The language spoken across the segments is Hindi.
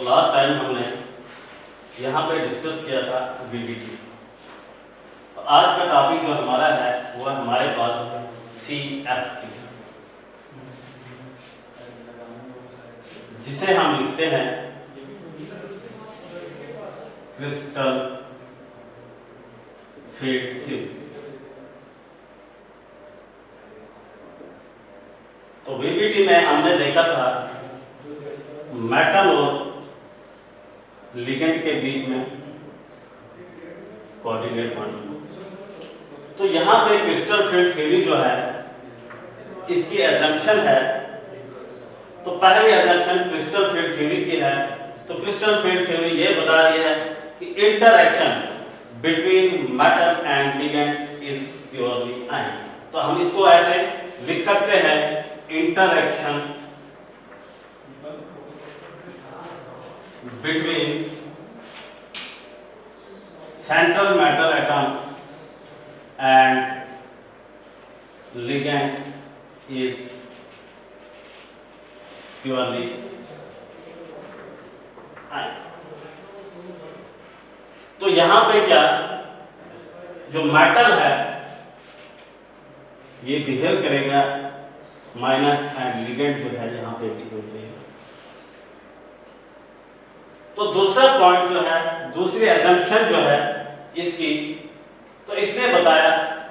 तो लास्ट टाइम हमने यहाँ पे डिस्कस किया था वीबीटी। तो आज का टॉपिक जो हमारा है वो है हमारे पास CFT, जिसे हम लिखते हैं क्रिस्टल फील्ड थ्योरी। तो वीबीटी में हमने देखा था मेटल और लिगेंड के बीच में कोऑर्डिनेट बॉन्डिंग। तो यहाँ पे क्रिस्टल फील्ड थ्योरी जो है इसकी एजम्पशन है। तो पहली एजम्पशन क्रिस्टल फील्ड थ्योरी की है। तो क्रिस्टल फील्ड थ्योरी ये बता रही है कि interaction between metal and ligand is purely ion. तो हम इसको ऐसे लिख सकते हैं, interaction between central metal atom and ligand is purely ion। तो यहां पे क्या, जो मेटल है ये बिहेव करेगा माइनस एंड लिगेंड जो है यहां पे बिहेव करेगा। तो दूसरा पॉइंट जो है, दूसरी एजम्पशन जो है इसकी, तो इसने बताया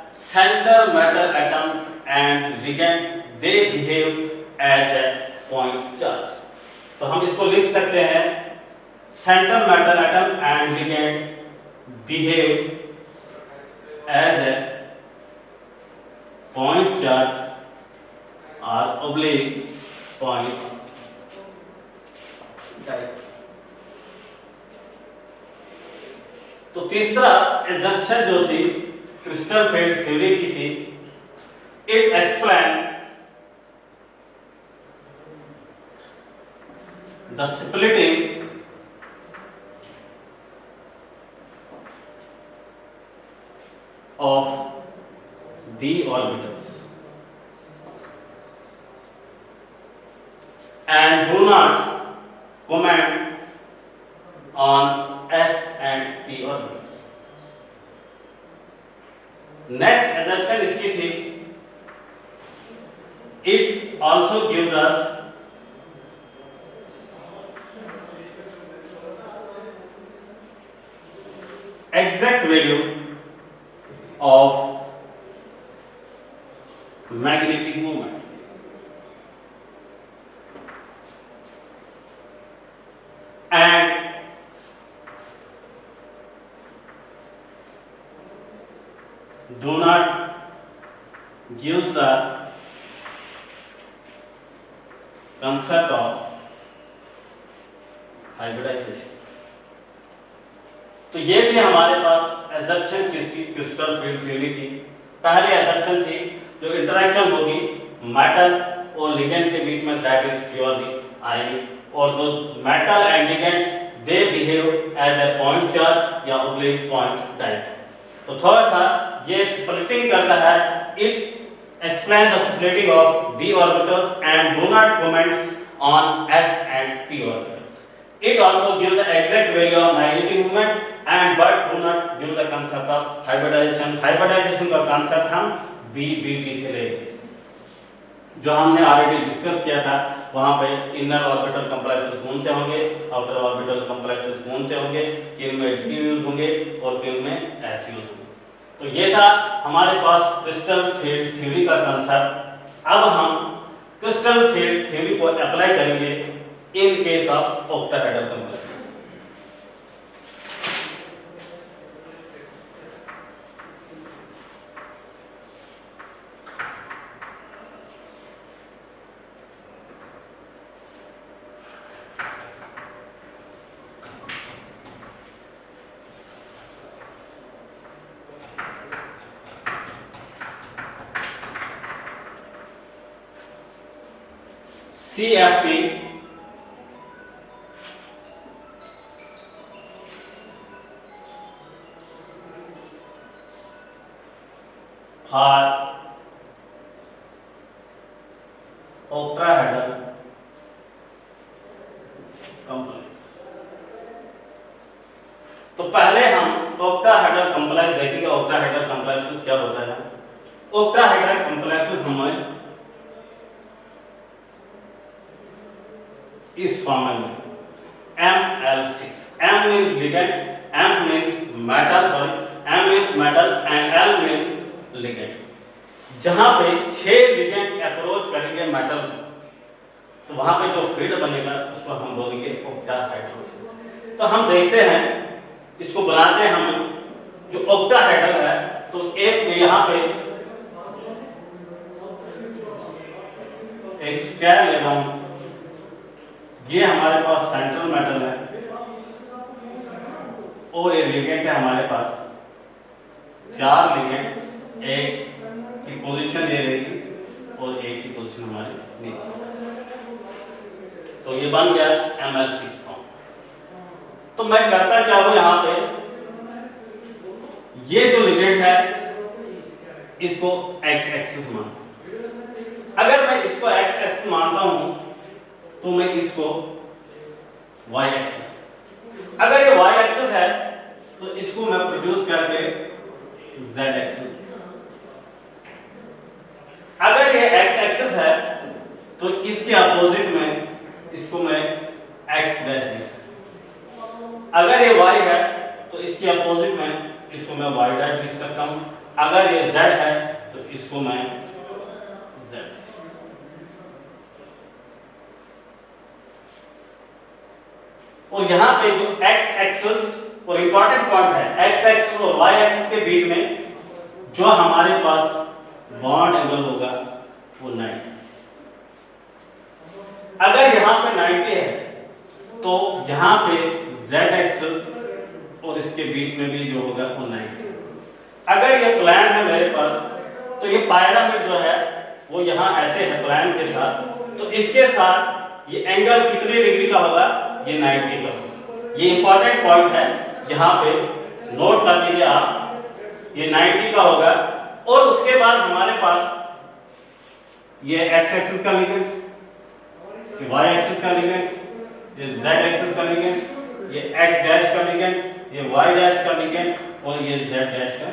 central metal atom and ligand they behave as a point charge. तो हम इसको लिख सकते हैं, central metal atom and ligand behave as a point charge और ऑब्लिक पॉइंट टाइप। तो तीसरा एजम्पशन जो थी क्रिस्टल फील्ड थ्योरी की थी, it explain the splitting of d orbitals and do not comment on s and p orbitals। Next assumption इसकी थी, it also gives us exact value of magnetic moment and do not gives the concept of hybridization। तो ये थी हमारे पास एजम्पशन किसकी, क्रिस्टल फील्ड थ्योरी की। पहली एजम्पशन थी जो इंटरेक्शन होगी मेटल और लिगेंड के बीच में, दैट इज प्योरली आयनिक। और दो metal and ligand they behave as a point charge या ऑब्लिक पॉइंट टाइप। तो थर्ड था, ये स्प्लिटिंग करता है, it explain the splitting of d orbitals and do not comments on s and p orbitals। It also gives the exact value of magnetic moment and but do not give the concept of hybridization। hybridization का concept हम VBT से लेंगे, जो हमने ऑलरेडी डिस्कस किया था। वहां पे इनर ऑर्बिटल कॉम्प्लेक्सेस कौन से होंगे, आउटर ऑर्बिटल कॉम्प्लेक्सेस कौन से होंगे, किन में d यूज होंगे और किन में s यूज होंगे। तो ये था हमारे पास क्रिस्टल फील्ड थ्योरी का कंसेप्ट। अब हम क्रिस्टल फील्ड थ्योरी को अप्लाई करेंगे इन case of octahedral complexes. CFT for octahedral complex। तो पहले हम ऑक्टाहेड्रल कॉम्प्लेक्स देखेंगे। ऑक्टाहेड्रल कॉम्प्लेक्सेस क्या होता है? ऑक्टाहेड्रल कॉम्प्लेक्सेस हमें इस फॉर्मेट में ML6, M means ligand, M means metal, M means metal and L means ligand। जहां पे 6 लिगेंड अप्रोच करेंगे मेटल को, तो वहां पे जो फील्ड बनेगा उसको हम बोलेंगे ऑक्टाहेड्रल। तो हम देखते हैं, इसको बनाते हैं हम जो ऑक्टाहेड्रल है। तो एक में यहां पे एक स्क्वायर ले रहा हूं, ये हमारे पास सेंट्रल मेटल है और ये लिगेंड है हमारे पास 4 लिगेंड, एक की पोजीशन ये रहेगी और एक की पोजीशन हमारे नीचे। तो ये बन गया ML6 फॉर्म। तो मैं करता क्या हूं, यहां पे ये जो लिगेंड है इसको x एक्सिस मानता हूं। अगर मैं इसको x एक्सिस मानता हूं तो मैं इसको y एक्सिस, अगर ये y एक्सिस है तो इसको मैं प्रोड्यूस करके z एक्सिस, अगर ये x एक्सिस है तो इसके अपोजिट में इसको मैं x डैश लिख सकता हूं। अगर ये y है तो इसके अपोजिट में इसको मैं y डैश लिख सकता हूं। अगर ये z है तो इसको मैं z। और यहां पे जो x एक्सिस और इंपॉर्टेंट पॉइंट है, x एक्सिस और y एक्सिस के बीच में जो हमारे पास बॉन्ड एंगल होगा वो 90। अगर यहां पे 90 है तो यहां पे z एक्सिस और इसके बीच में भी जो होगा वो 90। अगर ये प्लान है मेरे पास तो ये पिरामिड जो है वो यहां ऐसे है प्लान के साथ, तो इसके साथ ये एंगल कितने डिग्री का होगा? ये 90 का होगा। ये इंपॉर्टेंट पॉइंट है, यहां पे नोट कर लीजिए आप, ये 90 का होगा। और उसके बाद हमारे पास ये x एक्सिस का लिगेंड, ये y एक्सिस का लिगेंड, ये z एक्सिस का लिगेंड, ये x डैश का लिगेंड, ये y डैश का लिगेंड और ये z डैश का।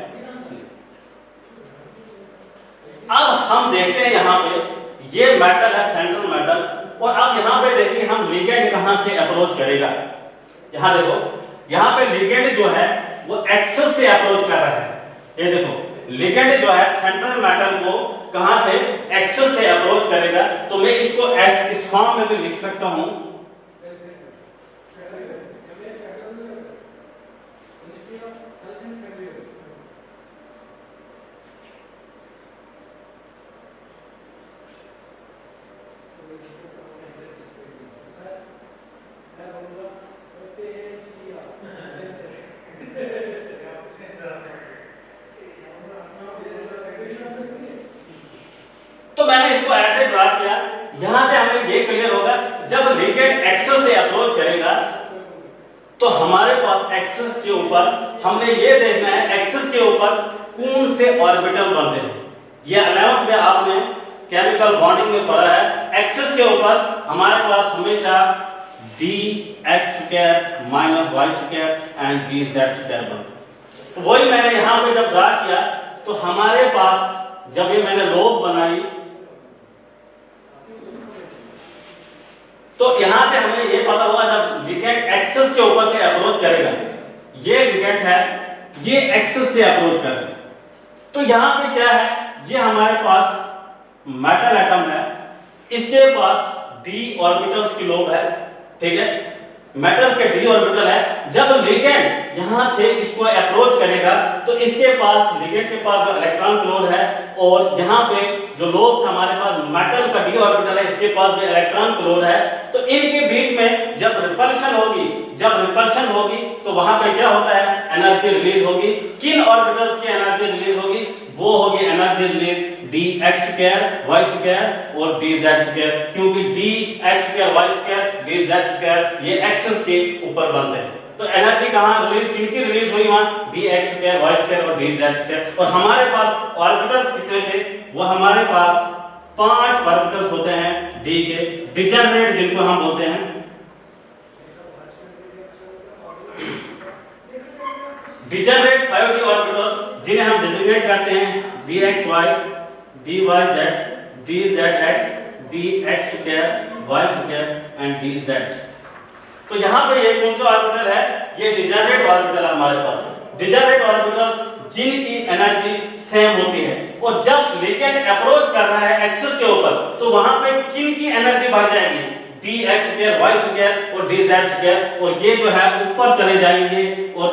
अब हम देखते हैं यहां पे ये मेटल है सेंट्रल मेटल, और अब यहां पे देखिए हम लिगेंड कहां से अप्रोच करेगा। यहां देखो, यहां पे लिगेंड जो है वो एक्सिस से अप्रोच कर रहा है। ये देखो लिगेंड जो है सेंट्रल मेटल को कहां से, एक्सिस से अप्रोच करेगा। तो मैं इसको इस फॉर्म में भी लिख सकता हूं, तो मैंने इसको ऐसे ड्रा किया। यहां से हमें ये क्लियर होगा, जब लिगेंड एक्सिस से अप्रोच करेगा तो हमारे पास एक्सिस के ऊपर हमने ये देखना है, एक्सिस के ऊपर कौन से ऑर्बिटल बनते हैं। ये 11th में आपने केमिकल बॉन्डिंग में पढ़ा है। एक्सिस के ऊपर हमारे पास हमेशा dx² - y² एंड dz² बनते। तो वही मैंने यहां पे जब ड्रा किया तो हमारे पास जब ये मैंने लोब बनाई तो यहां से हमें ये पता होगा, जब लिगेंड एक्सिस के ऊपर से अप्रोच करेगा, ये लिगेंड है, ये एक्सिस से अप्रोच करेगा, तो यहां पे क्या है, ये हमारे पास मेटल एटम है, इसके पास d ऑर्बिटल्स की लोब है, ठीक है, मेटल्स के d ऑर्बिटल है। जब लिगेंड यहां से इसको अप्रोच करेगा तो इसके पास, लिगेंड के पास जो इलेक्ट्रॉन क्लोड है और यहां पे जो लोब्स हमारे पास मेटल का d ऑर्बिटल है, इसके पास भी इलेक्ट्रॉन क्लोड है। तो इनके बीच में जब रिपल्शन होगी तो वहां पे क्या होता है, एनर्जी रिलीज होगी। किन ऑर्बिटल्स की एनर्जी रिलीज होगी? वो होगी एनर्जी रिलीज dx² y² और dz², क्योंकि dx² y² dz² ये एक्सिस के ऊपर बनते हैं। तो एनर्जी कहां रिलीज, किनकी रिलीज हुई? वहां dx² y² और dz²। और हमारे पास ऑर्बिटल्स कितने थे? वो हमारे पास 5 ऑर्बिटल्स होते हैं d के, डिजेनरेट जिनको हम बोलते हैं। डेजिग्नेट करते हैं D X Y, D Y Z, D Z X, D X square, Y square and D Z. तो यहाँ पे ये कौन सा ऑर्बिटल है? ये डिजनरेट ऑर्बिटल है हमारे पास। डिजनरेट ऑर्बिटल्स जिनकी एनर्जी सेम होती है, और जब लिगेंड अप्रोच कर रहा है एक्सिस के ऊपर, तो वहां पे किन की एनर्जी बढ़ जाएगी? D X square, Y square और डी जेड स्क्वायर, और ये जो है ऊपर चले जाएंगे और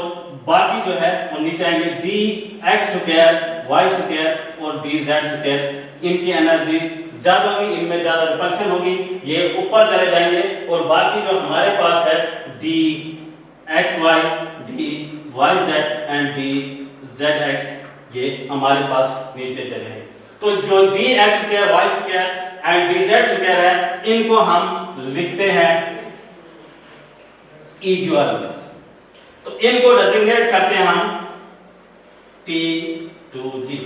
बाकी जो है वो नीचे आएंगे। D X square, Y square और डी जेड स्क्वायर, इनकी एनर्जी ज्यादा होगी, इनमें ज्यादा रिपल्शन होगी, ये ऊपर चले जाएंगे, और बाकी जो हमारे पास है D X Y, D Y Z and D Z X, ये हमारे पास नीचे चले जाएंगे। तो जो D X square, Y square and D Z square है, इनको हम लिखते हैं ईजी ऑर्बिटल्स। तो इनको डेजिग्नेट करते हैं हम T2G।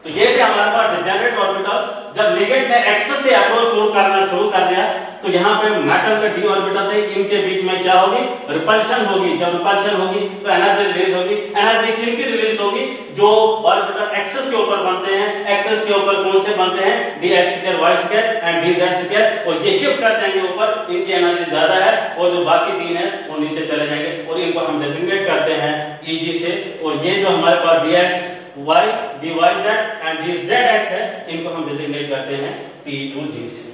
तो ये थे हमारे पास डिजनरेट ऑर्बिटल। जब लिगेंड ने एक्सिस से अप्रोच करना शुरू कर दिया, तो यहाँ पे मेटल के डी ऑर्बिटल थे, इनके बीच में क्या होगी? रिपल्शन होगी। जब रिपल्शन होगी तो एनर्जी रिलीज होगी। एनर्जी किन की रिलीज होगी? जो ऑर्बिटल एक्सिस के ऊपर बनते हैं। एक्सिस के ऊपर कौन से बनते हैं? D X square, Y square and D Z square, और ये शिफ्ट कर जाएंगे ऊपर, इनकी एनर्जी ज्यादा है, और जो बाकी तीन है वो नीचे चले जाएंगे, और इनको हम डेजिग्नेट करते हैं ईजी से। और ये जो हमारे पास D X Y, D Y Z and D Z X है, इनको हम डेजिग्नेट करते हैं T2G से।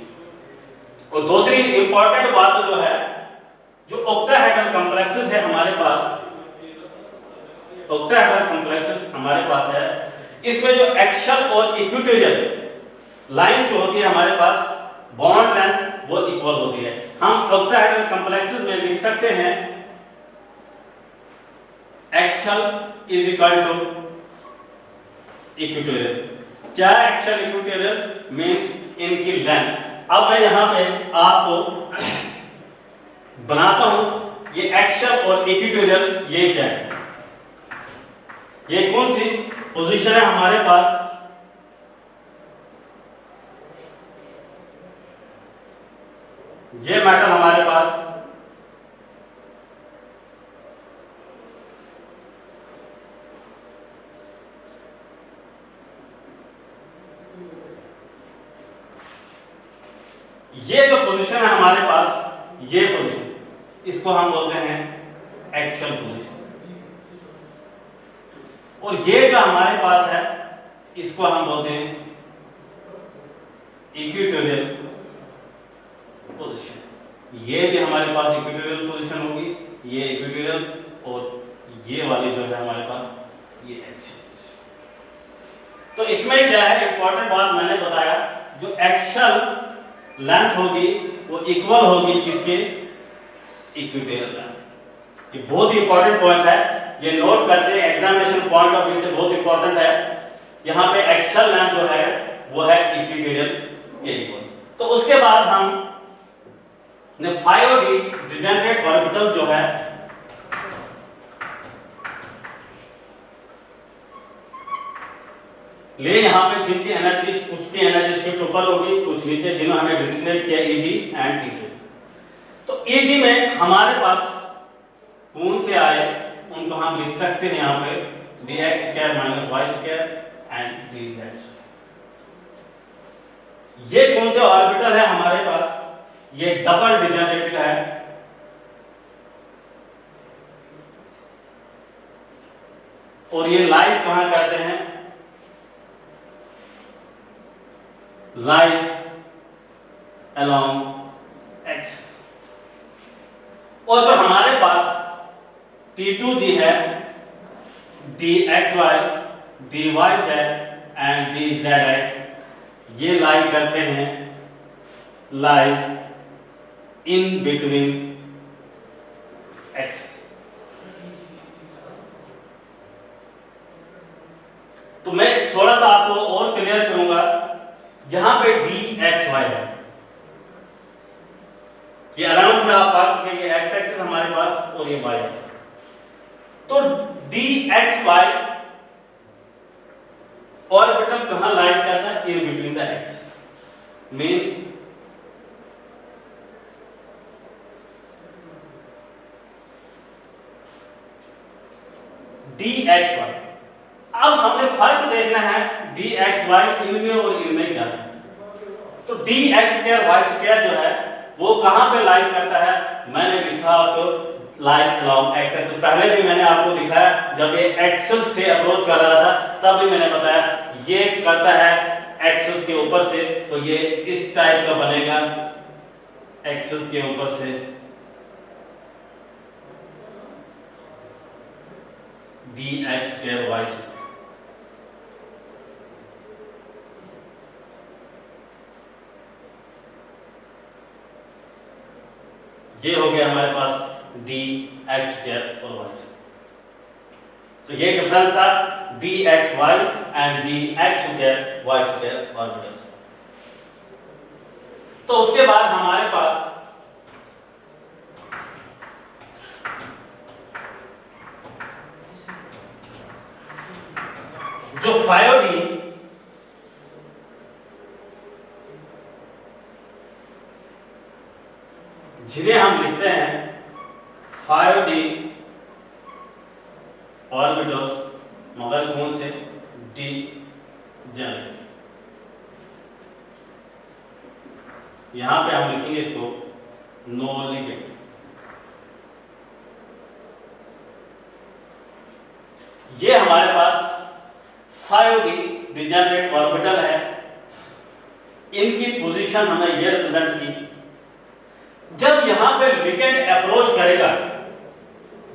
और दूसरी इंपॉर्टेंट बात जो है, जो ऑक्टाहेड्रल कॉम्प्लेक्सेस है हमारे पास, ऑक्टाहेड्रल कॉम्प्लेक्सेस हमारे पास है, इसमें जो एक्सियल और इक्विटोरियल लाइन जो होती है हमारे पास, बॉन्ड लेंथ वो इक्वल होती है। हम ऑक्टाहेड्रल कॉम्प्लेक्सेस में लिख सकते हैं axial is equal to equatorial. क्या एक्सियल इक्विटोरियल मींस इनकी लेंथ। अब मैं यहां पे आपको बनाता हूं, ये एक्सियल और इक्विटोरियल ये क्या है? ये कौन सी पोजीशन है हमारे पास? ये मेटल हमारे पास ये जो पोजीशन है हमारे पास, ये पोजीशन, इसको हम बोलते हैं एक्सियल पोजीशन। और ये जो हमारे पास है, इसको हम बोलते हैं इक्विटोरियल पोजीशन। ये भी हमारे पास इक्विटोरियल पोजीशन होगी, ये इक्विटोरियल, और ये वाली जो है हमारे पास ये एक्सियल पोजीशन। तो इसमें क्या है इंपॉर्टेंट बात मैंने बताया, जो एक्सियल लेंथ होगी वो इक्वल होगी किसके? Equatorial length. ये बहुत ही इंपॉर्टेंट पॉइंट है, ये नोट करते हैं, एग्जामिनेशन पॉइंट ऑफ व्यू से बहुत इंपॉर्टेंट है। यहाँ पे एक्सियल लेंथ जो है वो है इक्विटोरियल के इक्वल। तो उसके बाद हम ने 5D डिजनरेट ऑर्बिटल जो है, ले यहाँ पे जिनकी एनर्जी, कुछ की एनर्जी शिफ्ट ऊपर होगी, कुछ नीचे, जिन्होंने हमें डिजिग्नेट किया Eg एंड T2। तो Eg में हमारे पास कौन से आए, उनको हम लिख सकते हैं यहाँ पे dx square minus Y square and dz square. ये कौन से ऑर्बिटल है हमारे पास? ये डबल डिजनरेटेड है, और ये लाइज कहां करते हैं? Lies along axis. और जो हमारे पास T2G है, dxy, dyz एंड dzx, ये लाई करते हैं, लाइज इन बिटवीन एक्सिस। तो मैं थोड़ा सा आपको और क्लियर करूंगा। जहां पे dxy है, ये अराउंड में आप पढ़ चुके, ये x एक्सिस हमारे पास और ये y एक्सिस। तो dxy ऑर्बिटल कहां लाइज करता है? In between the axis. Means dxy। अब हमने फर्क देखना है dxy इनमें और इनमें क्या है। तो dx² y² जो है वो कहां पे लाई करता है, मैंने लिखा आपको लाइज अलोंग एक्स एक्सिस। पहले भी मैंने आपको दिखाया, जब ये एक्सिस से अप्रोच कर रहा था तब भी मैंने बताया ये करता है एक्सिस के ऊपर से, तो ये इस टाइप का बनेगा एक्सिस के ऊपर से dx² y²। ये हो गया हमारे पास dx² और y²। तो ये डिफरेंस था dxy and dx² y² orbitals. तो उसके बाद हमारे पास जो 5d जिन्हें हम लिखते हैं 5d ऑर्बिटल्स, मगर कौन से डीजेनरेट। यहां पे हम लिखेंगे इसको नो लिगेंड। ये हमारे पास 5d डिजेनरेट ऑर्बिटल है। इनकी पोजीशन हमने ये रिप्रेजेंट की। जब यहां पे लिगेंड अप्रोच करेगा,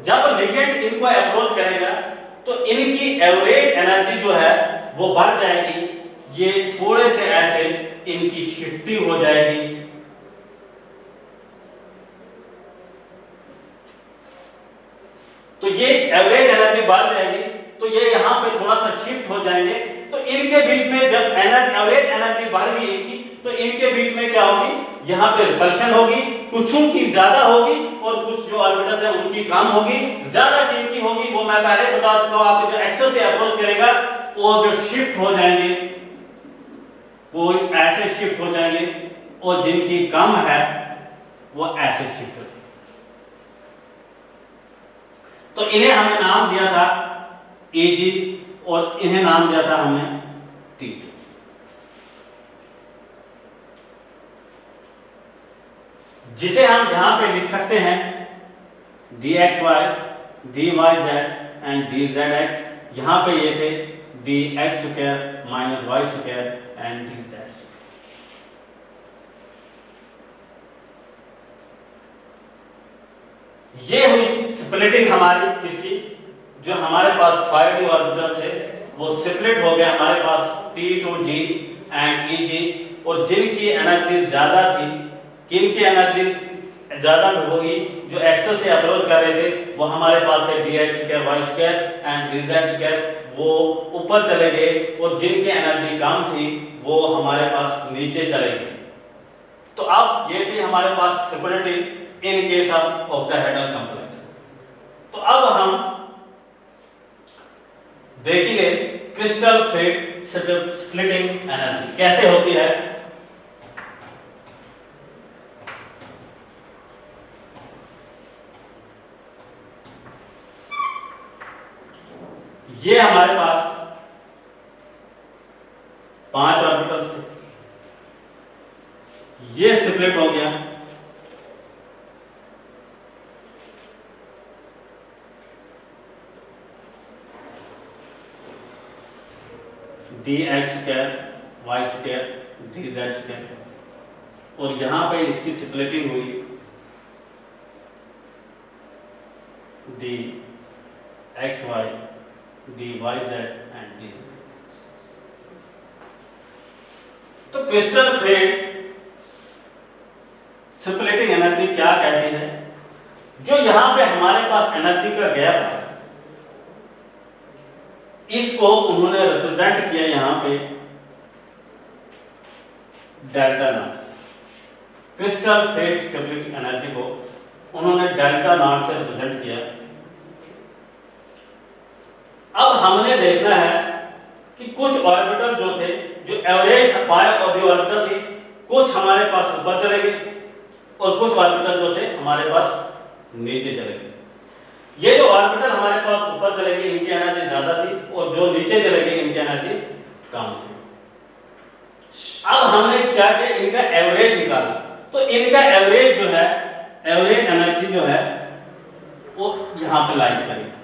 जब लिगेंड इनको अप्रोच करेगा तो इनकी एवरेज एनर्जी जो है वो बढ़ जाएगी। ये थोड़े से ऐसे इनकी शिफ्टिंग हो जाएगी। तो ये एवरेज एनर्जी बढ़ जाएगी, तो ये यहां पे थोड़ा सा शिफ्ट हो जाएंगे। तो इनके बीच में जब एवरेज एनर्जी बढ़ गई इनकी, तो इनके बीच में क्या होगी, यहाँ पे रिपल्शन होगी। कुछ की ज्यादा होगी और कुछ जो ऑर्बिटल्स है उनकी कम होगी। ज्यादा किनकी होगी वो मैं पहले बता चुका हूं आपको। जो एक्सिस से अप्रोच करेगा वो जो शिफ्ट हो जाएंगे वो ऐसे शिफ्ट हो जाएंगे, और जिनकी कम है वो ऐसे शिफ्ट हो जाएंगे। तो इन्हें हमें नाम दिया था Ag और इन्हें नाम दिया था हमने T2। जिसे हम यहां पे लिख सकते हैं dxy, dyz एंड dzx। यहां पे ये थे dx² minus y² and dz। ये हुई स्प्लिटिंग हमारी किसकी, जो हमारे पास 5d ऑर्बिटल्स है वो स्प्लिट हो गया हमारे पास T2g एंड Eg। और जिनकी एनर्जी ज्यादा थी, किनकी एनर्जी ज्यादा होगी, जो एक्सिस से अप्रोच कर रहे थे वो हमारे पास थे dx² y² एंड dz²। वो ऊपर चले गए, और जिनकी एनर्जी कम थी वो हमारे पास नीचे चले गए। तो अब ये थी हमारे पास splitting in case of octahedral complex. तो अब हम देखेंगे क्रिस्टल फेट स्प्लिटिंग एनर्जी कैसे होती है। ये हमारे पास 5 ऑर्बिटल्स थे, ये स्प्लिट हो गया। dx² y² dz², और यहां पे इसकी स्प्लिटिंग हुई dxy dyz एंड dz। तो क्रिस्टल फेट स्प्लिटिंग एनर्जी क्या कहती है, जो यहां पे हमारे पास एनर्जी का गैप है इसको उन्होंने रिप्रेजेंट किया यहां पे delta naught. Crystal field splitting energy को उन्होंने डेल्टा नॉट से रिप्रेजेंट किया। अब हमने देखना है कि कुछ ऑर्बिटल जो थे, जो एवरेज पाई और दी ऑर्बिटल थी, कुछ हमारे पास ऊपर चले गए और कुछ ऑर्बिटल जो थे हमारे पास नीचे चले गए। ये जो ऑर्बिटल हमारे पास ऊपर चले गए इनकी एनर्जी ज्यादा थी और जो नीचे चले गए इनकी एनर्जी कम थी। अब हमने क्या किया, इनका एवरेज निकाला। तो इनका एवरेज जो है, एवरेज एनर्जी जो है वो यहां पे लाइज करेगा।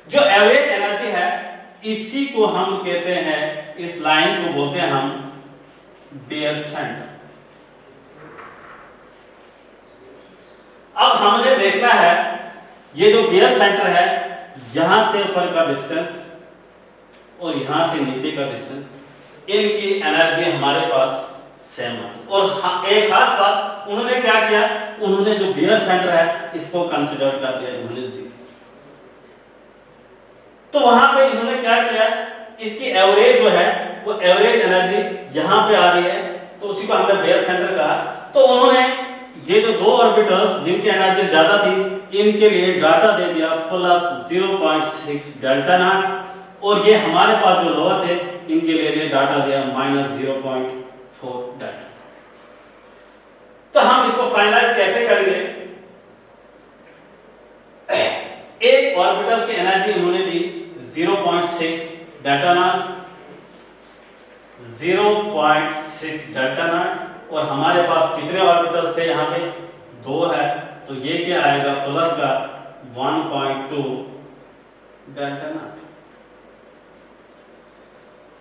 जो एवरेज एनर्जी है इसी को हम कहते हैं, इस लाइन को बोलते हैं हम बेयर सेंटर। अब हमने देखना है ये जो बेयर सेंटर है, यहां से ऊपर का डिस्टेंस और यहां से नीचे का डिस्टेंस, इनकी एनर्जी हमारे पास सेम है। और एक खास बात उन्होंने क्या किया, उन्होंने जो बेयर सेंटर है इसको कंसीडर कर दिया उन्होंने 0। तो वहां पे इन्होंने क्या किया, इसकी एवरेज जो है वो एवरेज एनर्जी यहां पे आ रही है, तो उसी को हमने बेयर सेंटर कहा। तो उन्होंने ये जो दो ऑर्बिटल्स जिनकी एनर्जी ज्यादा थी इनके लिए डाटा दे दिया प्लस 0.6 डेल्टा नॉट, और ये हमारे पास जो लोअर थे इनके लिए डाटा दिया माइनस 0.4 डेल्टा। तो हम इसको फाइनलाइज कैसे करेंगे, एक ऑर्बिटल की एनर्जी उन्होंने दी 0.6 डेल्टा नॉट, 0.6 डेल्टा नॉट, और हमारे पास कितने ऑर्बिटल्स थे यहाँ पे, 2 है, तो ये क्या आएगा प्लस का 1.2 डेल्टा नॉट।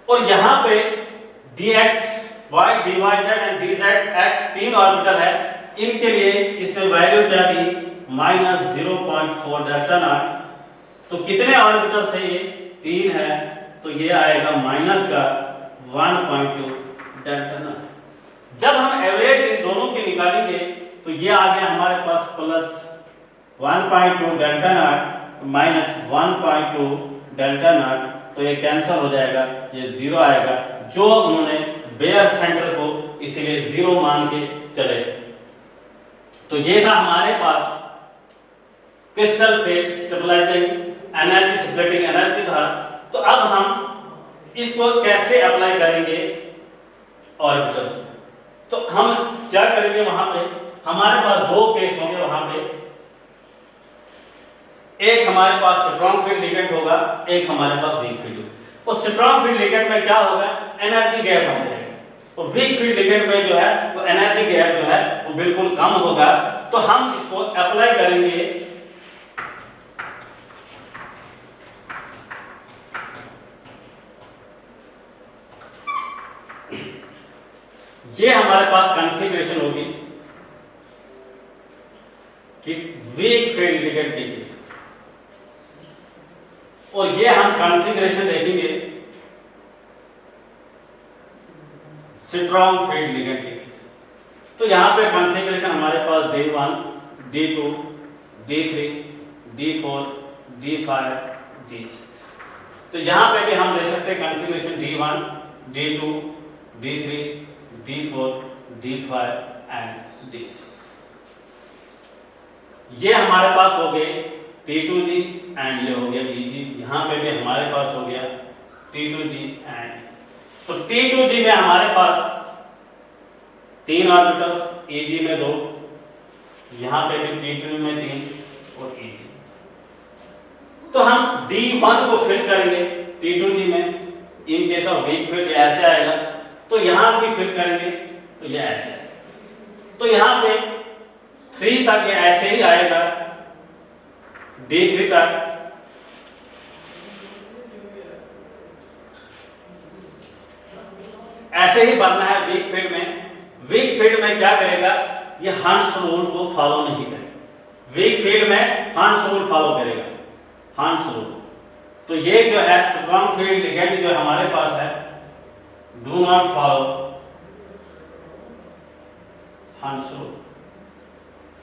और यहाँ पे dx, y, dy, z and dz x 3 orbital है, इनके लिए इसमें वैल्यू क्या थी माइनस 0.4 डेल्टा नॉट। तो कितने ऑर्बिटल थे ये 3 है, तो ये आएगा माइनस का 1.2 डेल्टा नॉट। जब हम एवरेज इन दोनों की निकालेंगे तो ये आ गया हमारे पास plus 1.2 delta naught minus 1.2 delta naught, तो ये कैंसिल हो जाएगा, ये 0 आएगा, जो उन्होंने बेयर सेंटर को इसीलिए 0 मान के चले थे। तो ये था हमारे पास crystal field stabilising energy splitting energy था। तो अब हम इसको कैसे अप्लाई करेंगे ऑर्बिटल्स में, तो हम क्या करेंगे, वहां पे हमारे पास 2 केस होंगे। वहां पे एक हमारे पास स्ट्रॉन्ग फील्ड लिगेंड होगा, एक हमारे पास वीक फील्ड होगा। और स्ट्रॉन्ग फील्ड लिगेंड में क्या होगा, एनर्जी गैप बन जाएगा, और वीक फील्ड लिगेंड में जो है वो एनर्जी गैप जो है वो बिल्कुल कम होगा। तो हम इसको अप्लाई करेंगे ये हमारे पास कॉन्फ़िगरेशन होगी कि वीक फील्ड लिगेंड के केस, और ये हम कॉन्फ़िगरेशन देखेंगे स्ट्रॉन्ग फील्ड लिगेंड के केस। तो यहां पे कॉन्फ़िगरेशन हमारे पास D1, D2, D3, D4, D5, D6। तो यहां पे भी हम ले सकते हैं configuration D1, D2, D3, D4, D5 and D6। ये हमारे पास हो गए T2G एंड ये हो गया EG। यहाँ पे भी हमारे पास हो गया T2G एंड EG। तो T2G में हमारे पास 3 ऑर्बिटल्स, EG में 2, यहाँ पे भी T2 में 3 और EG। तो हम D1 को फिल करेंगे T2G में, इन केस ऑफ वीक फील्ड ऐसे आएगा, तो यहां भी फिल करेंगे तो ये ऐसे आएगा। तो यहां पे 3 तक ये ऐसे ही आएगा, D3 तक, ऐसे ही बनना है वीक फील्ड में। वीक फील्ड में क्या करेगा, ये हंस रूल को फॉलो नहीं करेगा। वीक फील्ड में हंस रूल फॉलो करेगा, हंस रूल। तो ये जो है स्ट्रॉन्ग फील्ड लिगेंड जो हमारे पास है, डू नॉट फॉलो हंस रूल,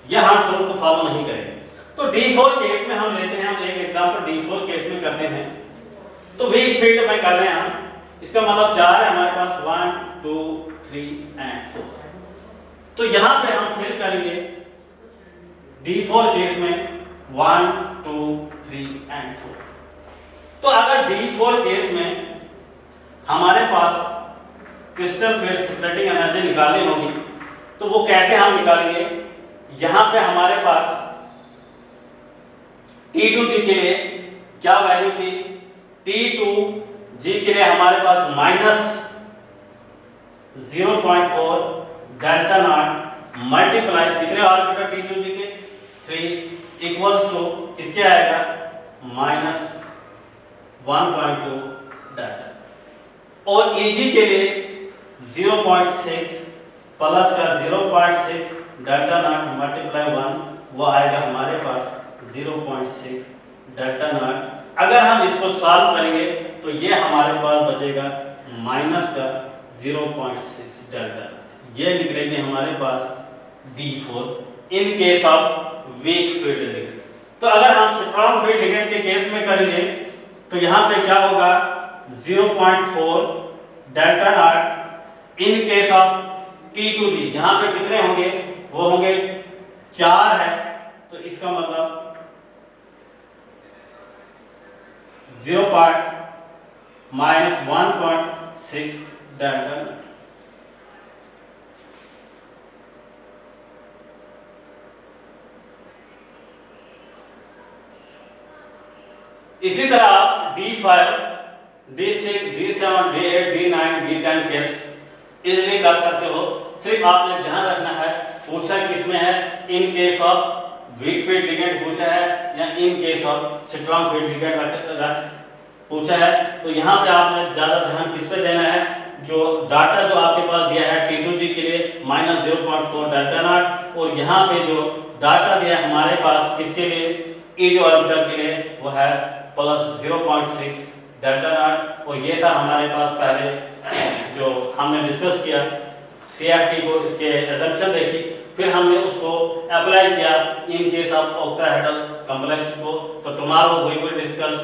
यह हंस रूल को फॉलो नहीं करेगा। तो D4 केस में हम लेते हैं, हम एक एग्जांपल D4 केस में करते हैं। तो वीक फील्ड में कर रहे हैं हम, इसका मतलब 4 है हमारे पास, 1, 2, 3 एंड 4। तो यहां पे हम फिल करेंगे D4 केस में 1, 2, 3 एंड 4। तो अगर D4 केस में हमारे पास क्रिस्टल फील्ड स्प्लिटिंग एनर्जी निकालनी होगी, तो वो कैसे हम निकालेंगे, यहां पे हमारे पास T2G के लिए क्या वैल्यू थी? T2G के लिए हमारे पास -0.4 डेल्टा नॉट मल्टीप्लाई कितने ऑर्बिटल T2G के 3 इक्वल्स टू किसके आएगा -1.2 डेल्टा। और EG के लिए 0.6 प्लस का 0.6 डेल्टा नॉट मल्टीप्लाई 1 वो आएगा हमारे पास 0.6 डेल्टा नॉट। अगर हम इसको सॉल्व करेंगे तो ये हमारे पास बचेगा माइनस का 0.6 डेल्टा, ये निकलेंगे हमारे पास D4 in case of weak field ligand. तो अगर हम स्ट्रॉन्ग फील्ड लिगेंड के केस में करेंगे तो यहाँ पे क्या होगा 0.4 delta not in case of T2G। यहाँ पे कितने होंगे? वो होंगे 4 है, तो इसका मतलब 1.6 डेल्टा। इसी तरह D5, D6, D7, D8, D9, D10 case easily कर सकते हो। सिर्फ आपने ध्यान रखना है पूछा किसमें है, इन case of weak field ligand पूछा है या इन case of strong field ligand पूछा है। तो यहाँ पे आपने ज्यादा ध्यान किस पे देना है, जो डाटा जो आपके पास दिया है T2G के लिए -0.4 डेल्टा नॉट, और यहाँ पे जो डाटा दिया है हमारे पास किसके लिए EG ऑर्बिटल के लिए वो है +0.6 डेल्टा नॉट। और ये था हमारे पास पहले जो हमने डिस्कस किया CFT को, इसके असम्पशन देखी, फिर हमने उसको अप्लाई किया in case of octahedral complex को। तो tomorrow we will discuss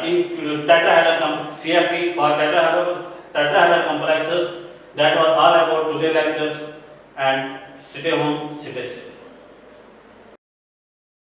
in tetrahedral CFT for tetrahedral complexes. That was all about today's lectures, and stay home, stay safe.